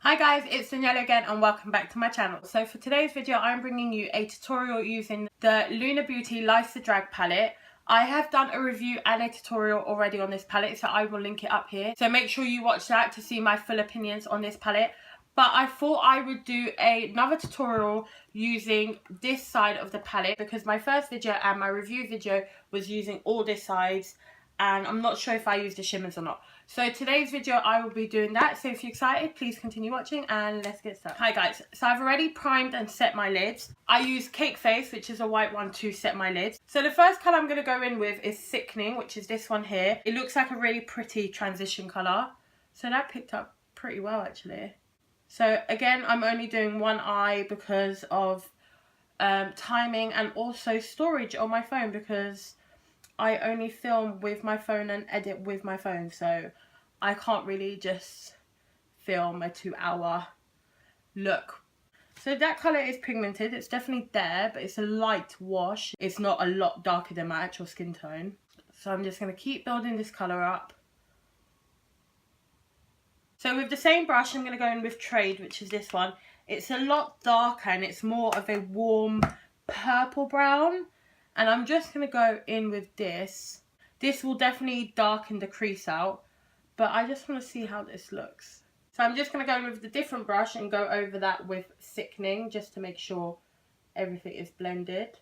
Hi guys, it's Daniela again and welcome back to my channel. So for today's video, I'm bringing you a tutorial using the Lunar Beauty Life's a Drag palette. I have done a review and a tutorial already on this palette, so I will link it up here. So make sure you watch that to see my full opinions on this palette. But I thought I would do another tutorial using this side of the palette because my first video and my review video was using all this sides. And I'm not sure if I used the shimmers or not. So today's video I will be doing that. So if you're excited, please continue watching and let's get started. Hi guys, so I've already primed and set my lids. I use Cake Face, which is a white one, to set my lids. So the first colour I'm going to go in with is Sickening, which is this one here. It looks like a really pretty transition colour. So that picked up pretty well actually. So again, I'm only doing one eye because of timing and also storage on my phone, because I only film with my phone and edit with my phone, so I can't really just film a 2-hour look. So that colour is pigmented, it's definitely there, but it's a light wash. It's not a lot darker than my actual skin tone. So I'm just going to keep building this colour up. So with the same brush, I'm going to go in with Trade, which is this one. It's a lot darker and it's more of a warm purple brown. And I'm just going to go in with this. This will definitely darken the crease out, but I just want to see how this looks. So I'm just going to go in with the different brush and go over that with Sickening, just to make sure everything is blended.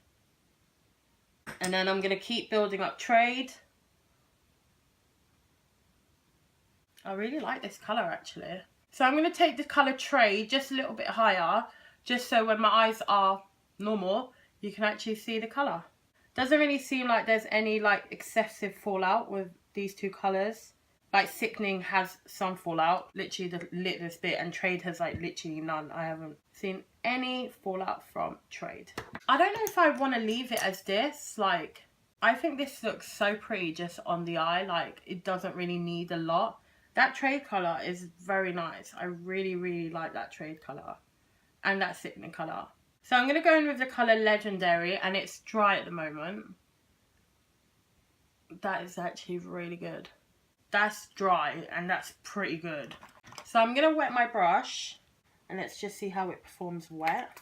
And then I'm going to keep building up Trade. I really like this colour actually. So I'm going to take the colour Trade just a little bit higher, just so when my eyes are normal, you can actually see the colour. Doesn't really seem like there's any like excessive fallout with these two colours. Like Sickening has some fallout, literally the littlest bit, and Trade has like literally none. I haven't seen any fallout from Trade. I don't know if I want to leave it as this. Like, I think this looks so pretty just on the eye. Like, it doesn't really need a lot. That Trade colour is very nice. I really like that Trade colour and that Sickening colour. So I'm going to go in with the colour Legendary, and it's dry at the moment. That is actually really good. That's dry and that's pretty good. So I'm going to wet my brush and let's just see how it performs wet.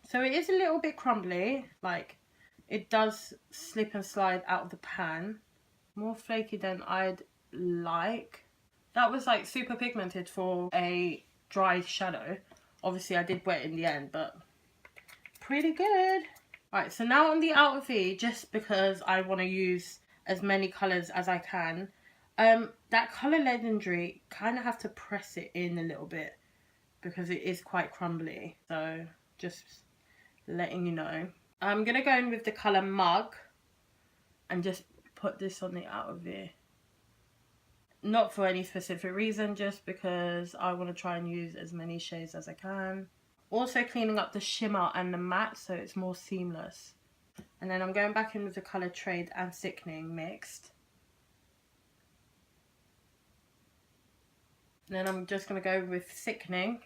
So it is a little bit crumbly, like it does slip and slide out of the pan. More flaky than I'd like. That was like super pigmented for a dry shadow. Obviously I did wet in the end, but pretty good. Right, so now on the outer V, just because I want to use as many colours as I can, that colour Legendary, kind of have to press it in a little bit because it is quite crumbly. So just letting you know. I'm going to go in with the colour Mug and just put this on the outer V. Not for any specific reason, just because I want to try and use as many shades as I can. Also cleaning up the shimmer and the matte so it's more seamless. And then I'm going back in with the colour Trade and Sickening mixed. And then I'm just going to go with Sickening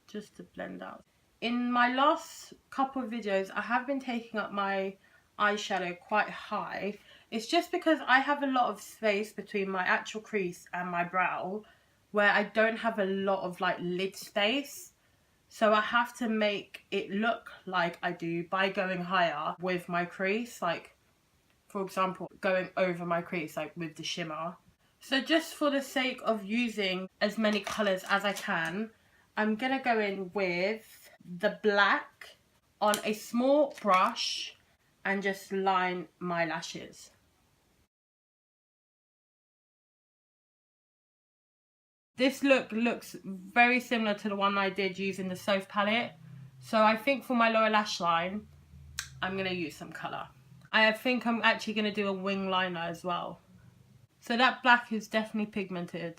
just to blend out. In my last couple of videos, I have been taking up my eyeshadow quite high. It's just because I have a lot of space between my actual crease and my brow where I don't have a lot of like lid space. So I have to make it look like I do by going higher with my crease, like for example going over my crease like with the shimmer. So just for the sake of using as many colours as I can, I'm going to go in with the black on a small brush and just line my lashes. This look looks very similar to the one I did using the Soph palette. So I think for my lower lash line, I'm going to use some colour. I think I'm actually going to do a wing liner as well. So that black is definitely pigmented.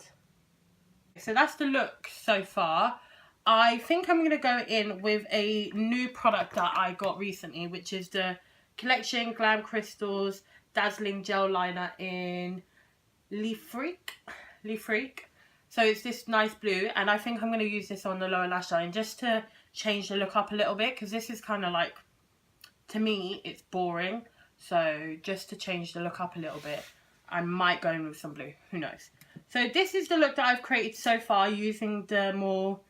So that's the look so far. I think I'm going to go in with a new product that I got recently, which is the Collection Glam Crystals Dazzling Gel Liner in Leaf Freak. So it's this nice blue, and I think I'm going to use this on the lower lash line just to change the look up a little bit, because this is kind of like, to me, it's boring. So just to change the look up a little bit, I might go in with some blue, who knows. So this is the look that I've created so far using the more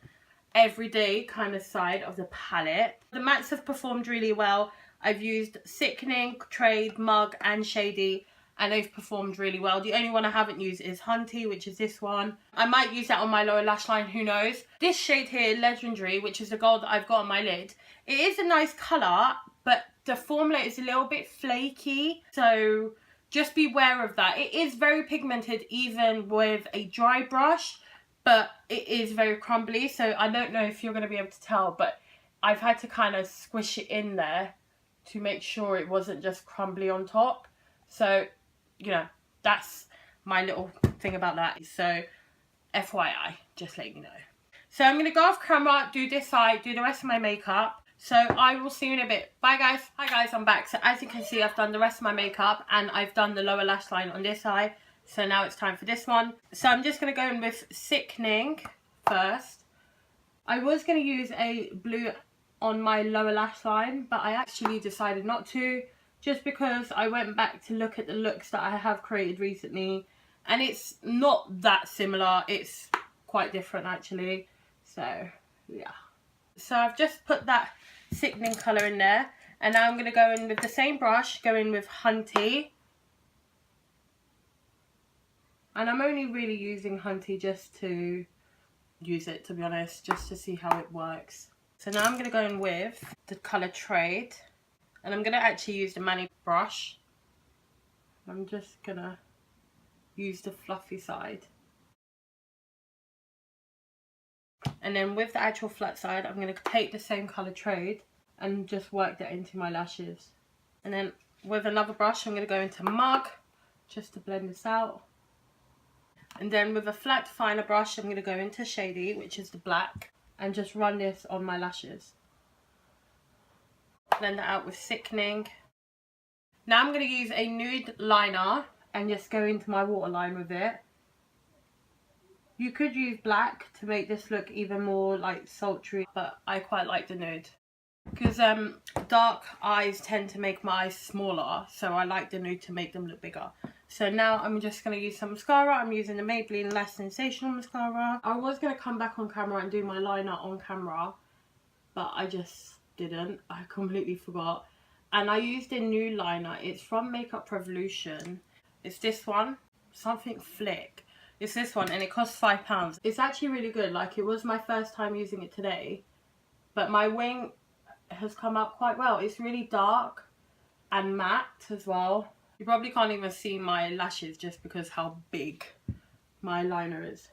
everyday kind of side of the palette. The mattes have performed really well. I've used Sickening, Trade, Mug and Shady, and they've performed really well. The only one I haven't used is Hunty, which is this one. I might use that on my lower lash line, who knows. This shade here, Legendary, which is the gold that I've got on my lid, it is a nice colour, but the formula is a little bit flaky, so just beware of that. It is very pigmented even with a dry brush, but it is very crumbly, so I don't know if you're going to be able to tell, but I've had to kind of squish it in there to make sure it wasn't just crumbly on top. So, you know, that's my little thing about that. So, FYI, just letting you know. So I'm going to go off camera, do this side, do the rest of my makeup. So I will see you in a bit. Bye guys. Hi guys, I'm back. So as you can see, I've done the rest of my makeup and I've done the lower lash line on this eye. So now it's time for this one. So I'm just going to go in with Sickening first. I was going to use a blue on my lower lash line, but I actually decided not to, just because I went back to look at the looks that I have created recently and it's not that similar. It's quite different actually. So yeah. So I've just put that Sickening colour in there, and now I'm going to go in with the same brush, go in with Hunty. And I'm only really using Hunty just to use it, to be honest, just to see how it works. So now I'm going to go in with the colour Trade, and I'm going to actually use the Mani brush. I'm just going to use the fluffy side. And then with the actual flat side, I'm going to take the same colour Trade and just work that into my lashes. And then with another brush, I'm going to go into Mug just to blend this out. And then with a flat finer brush, I'm going to go into Shady, which is the black, and just run this on my lashes. Blend that out with Sickening. Now I'm going to use a nude liner and just go into my waterline with it. You could use black to make this look even more like sultry, but I quite like the nude. Because dark eyes tend to make my eyes smaller, so I like the nude to make them look bigger. So now I'm just going to use some mascara. I'm using the Maybelline Lash Sensational Mascara. I was going to come back on camera and do my liner on camera, but I just didn't. I completely forgot. And I used a new liner. It's from Makeup Revolution. It's this one, something Flick. It's this one and it costs £5. It's actually really good. Like, it was my first time using it today, but my wing has come out quite well. It's really dark and matte as well. You probably can't even see my lashes just because how big my liner is.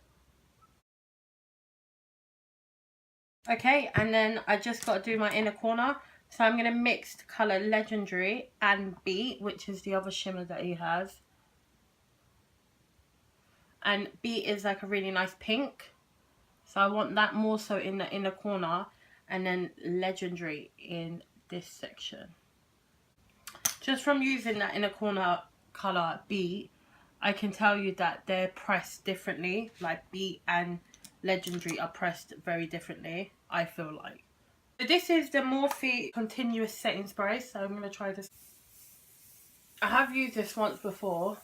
Okay, and then I just got to do my inner corner. So I'm going to mix the colour Legendary and Beat, which is the other shimmer that he has. And Beat is like a really nice pink, so I want that more so in the inner corner, and then Legendary in this section. Just from using that inner corner colour Beat, I can tell you that they're pressed differently. Like, Beat and Legendary are pressed very differently, I feel like. So this is the Morphe Continuous Setting Spray, so I'm going to try this. I have used this once before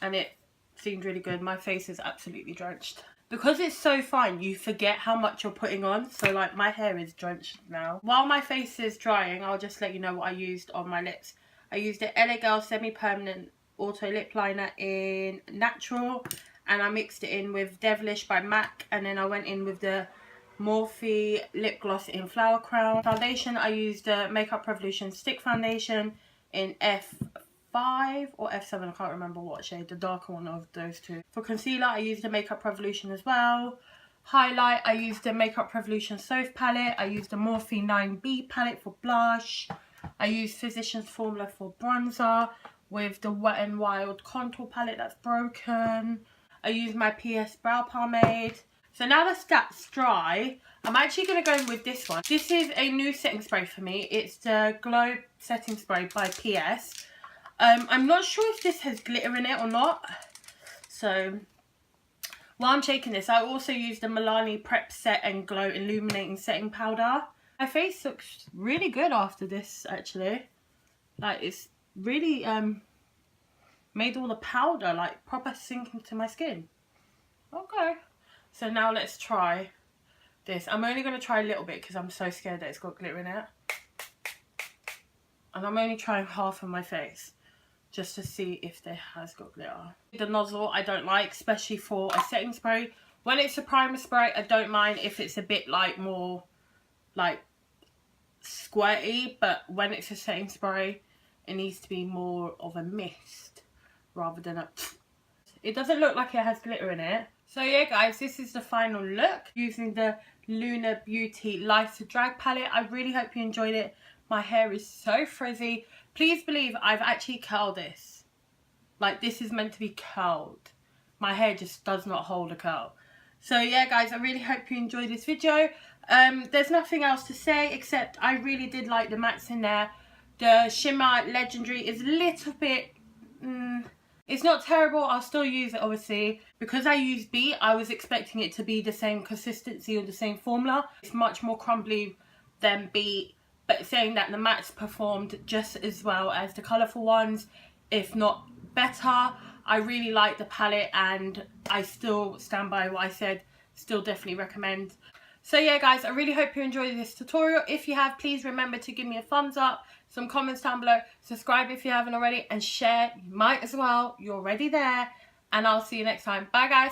and it seemed really good. My face is absolutely drenched. Because it's so fine, you forget how much you're putting on. So like, my hair is drenched now. While my face is drying, I'll just let you know what I used on my lips. I used the LA Girl Semi-Permanent Auto Lip Liner in Natural, and I mixed it in with Devilish by MAC, and then I went in with the Morphe Lip Gloss in Flower Crown. Foundation, I used the Makeup Revolution Stick Foundation in F5 or F7, I can't remember what shade, the darker one of those two. For concealer, I used the Makeup Revolution as well. Highlight, I used the Makeup Revolution Soph palette. I used the Morphe 9B palette for blush. I used Physicians Formula for bronzer with the Wet n Wild contour palette that's broken. I used my PS brow pomade. So now that's dry, I'm actually going to go in with this one. This is a new setting spray for me. It's the Glow Setting Spray by PS. I'm not sure if this has glitter in it or not. So while I'm shaking this, I also used the Milani Prep Set and Glow Illuminating Setting Powder. My face looks really good after this, actually. Like, it's really made all the powder like proper sink into my skin. Okay. So now let's try this. I'm only going to try a little bit because I'm so scared that it's got glitter in it. And I'm only trying half of my face just to see if there has got glitter. The nozzle I don't like, especially for a setting spray. When it's a primer spray, I don't mind if it's a bit like more like squirty, but when it's a setting spray, it needs to be more of a mist rather than a... It doesn't look like it has glitter in it. So yeah guys, this is the final look using the Lunar Beauty Lighter Drag palette. I really hope you enjoyed it. My hair is so frizzy. Please believe I've actually curled this. Like, this is meant to be curled. My hair just does not hold a curl. So yeah guys, I really hope you enjoyed this video. There's nothing else to say except I really did like the mattes in there. The shimmer Legendary is a little bit... it's not terrible. I'll still use it obviously. Because I use Beat, I was expecting it to be the same consistency or the same formula. It's much more crumbly than Beat. But saying that, the mattes performed just as well as the colourful ones, if not better. I really like the palette and I still stand by what I said. Still definitely recommend. So yeah guys, I really hope you enjoyed this tutorial. If you have, please remember to give me a thumbs up, some comments down below, subscribe if you haven't already, and share. You might as well. You're already there. And I'll see you next time. Bye guys.